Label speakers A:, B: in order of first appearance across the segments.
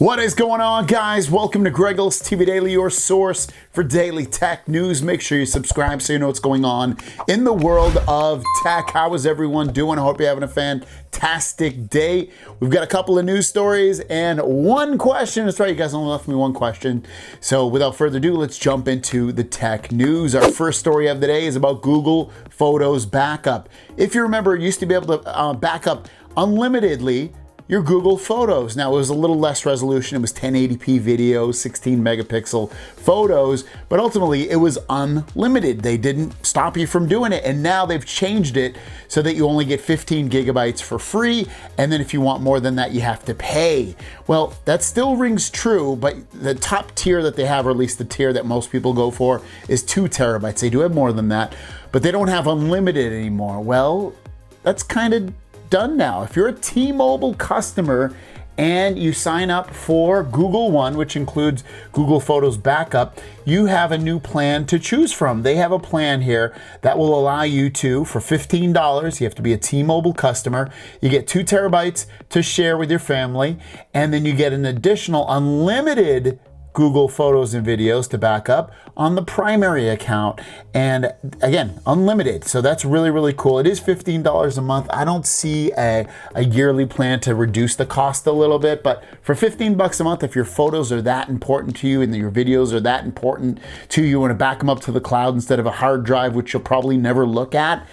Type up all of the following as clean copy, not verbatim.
A: What is going on, guys? Welcome to Greggles TV Daily, your source for daily tech news. Make sure you subscribe so you know what's going on in the world of tech. How is everyone doing? I hope you're having a fantastic day. We've got a couple of news stories and one question. That's right, you guys only left me one question. So without further ado, let's jump into the tech news. Our first story of the day is about Google Photos backup. If you remember, it used to be able to back up unlimitedly your Google Photos. Now, it was a little less resolution. It was 1080p video, 16 megapixel photos, but ultimately it was unlimited. They didn't stop you from doing it. And now they've changed it so that you only get 15 gigabytes for free. And then if you want more than that, you have to pay. Well, that still rings true, but the top tier that they have, or at least the tier that most people go for, is 2 terabytes. They do have more than that, but they don't have unlimited anymore. Well, that's kind of done now. If you're a T-Mobile customer and you sign up for Google One, which includes Google Photos backup, you have a new plan to choose from. They have a plan here that will allow you to, for $15, you have to be a T-Mobile customer, you get 2 terabytes to share with your family, and then you get an additional unlimited Google Photos and videos to back up on the primary account. And again, unlimited. So that's really, really cool. It is $15 a month. I don't see a yearly plan to reduce the cost a little bit, but for 15 bucks a month, if your photos are that important to you and your videos are that important to you, want to back them up to the cloud instead of a hard drive, which you'll probably never look at,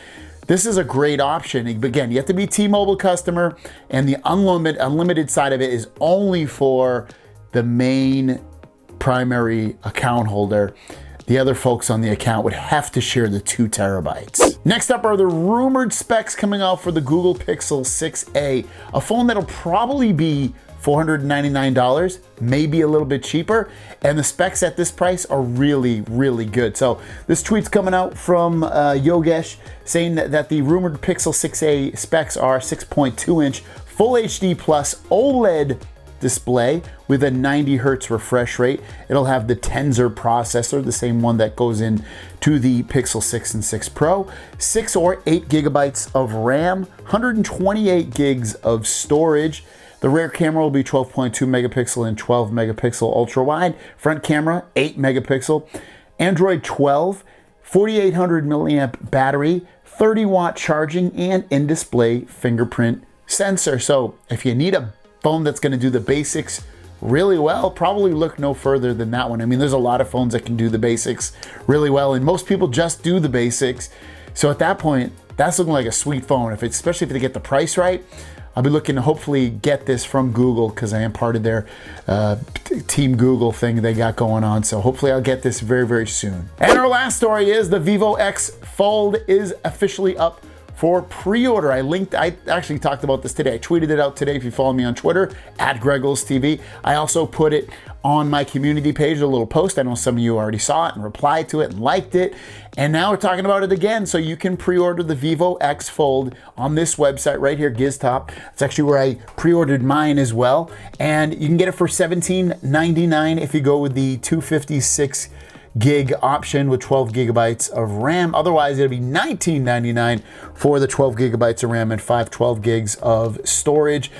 A: this is a great option. Again, you have to be a T-Mobile customer, and the unlimited side of it is only for the main primary account holder. The other folks on the account would have to share the 2 terabytes. Next up are the rumored specs coming out for the Google Pixel 6a, a phone that'll probably be $499, maybe a little bit cheaper, and the specs at this price are really, really good. So this tweet's coming out from Yogesh saying that the rumored Pixel 6a specs are 6.2-inch Full HD Plus OLED display with a 90 hertz refresh rate. It'll have the Tensor processor, the same one that goes in to the Pixel 6 and 6 Pro, 6 or 8 gigabytes of RAM, 128 gigs of storage. The rear camera will be 12.2 megapixel and 12 megapixel ultra wide. Front camera, 8 megapixel. Android 12, 4800 milliamp battery, 30 watt charging, and in-display fingerprint sensor. So if you need a phone that's going to do the basics really well, probably look no further than that one. I mean, there's a lot of phones that can do the basics really well, and most people just do the basics. So at that point, that's looking like a sweet phone. Especially if they get the price right, I'll be looking to hopefully get this from Google, because I am part of their Team Google thing they got going on. So hopefully I'll get this very, very soon. And our last story is the Vivo X Fold is officially up for pre-order. I actually talked about this today. I tweeted it out today if you follow me on Twitter, @GregglesTV. I also put it on my community page, a little post. I know some of you already saw it and replied to it and liked it. And now we're talking about it again. So you can pre-order the Vivo X Fold on this website right here, GizTop. It's actually where I pre-ordered mine as well. And you can get it for $17.99 if you go with the 256 gig option with 12 gigabytes of RAM. Otherwise, it'll be $19.99 for the 12 gigabytes of RAM and 512 gigs of storage.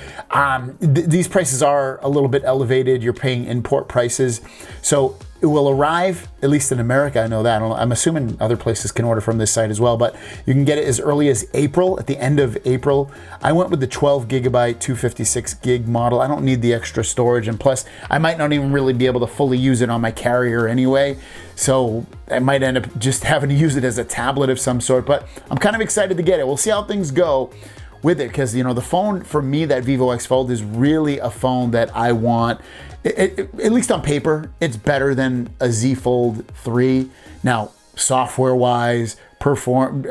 A: These prices are a little bit elevated. You're paying import prices. So it will arrive, at least in America, I know that. I'm assuming other places can order from this site as well, but you can get it as early as April, at the end of April. I went with the 12 gigabyte, 256 gig model. I don't need the extra storage, and plus, I might not even really be able to fully use it on my carrier anyway, so I might end up just having to use it as a tablet of some sort, but I'm kind of excited to get it. We'll see how things go with it, because the phone for me, that Vivo X Fold, is really a phone that I want. At least on paper, it's better than a Z Fold 3. Now, software-wise,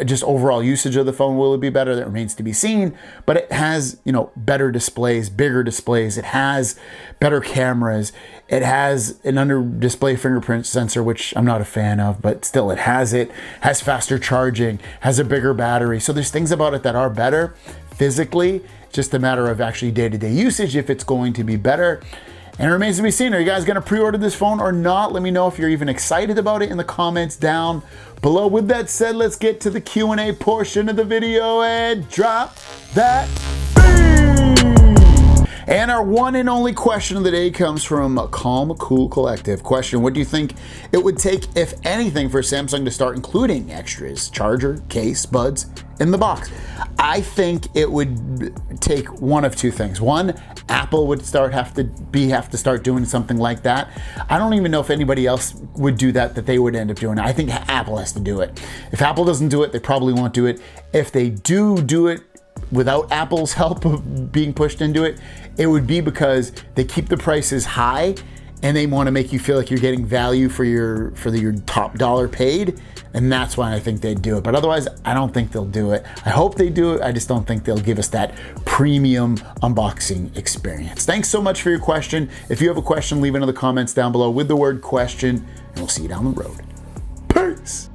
A: just overall usage of the phone, will it be better? That remains to be seen. But it has, better displays, bigger displays. It has better cameras. It has an under-display fingerprint sensor, which I'm not a fan of, but still, it has it. Has faster charging, has a bigger battery. So there's things about it that are better physically. It's just a matter of actually day-to-day usage if it's going to be better. And it remains to be seen. Are you guys going to pre-order this phone or not? Let me know if you're even excited about it in the comments down below. With that said, let's get to the Q&A portion of the video and drop that beat. And our one and only question of the day comes from Calm Cool Collective. Question: what do you think it would take, if anything, for Samsung to start including extras, charger, case, buds in the box? I think it would take one of two things. One, Apple would have to start doing something like that. I don't even know if anybody else would do that they would end up doing it. I think Apple has to do it. If Apple doesn't do it, they probably won't do it. If they do it without Apple's help of being pushed into it, it would be because they keep the prices high and they want to make you feel like you're getting value for your top dollar paid, and that's why I think they'd do it. But otherwise, I don't think they'll do it. I hope they do it. I just don't think they'll give us that premium unboxing experience. Thanks so much for your question. If you have a question, leave it in the comments down below with the word question, and we'll see you down the road. Peace.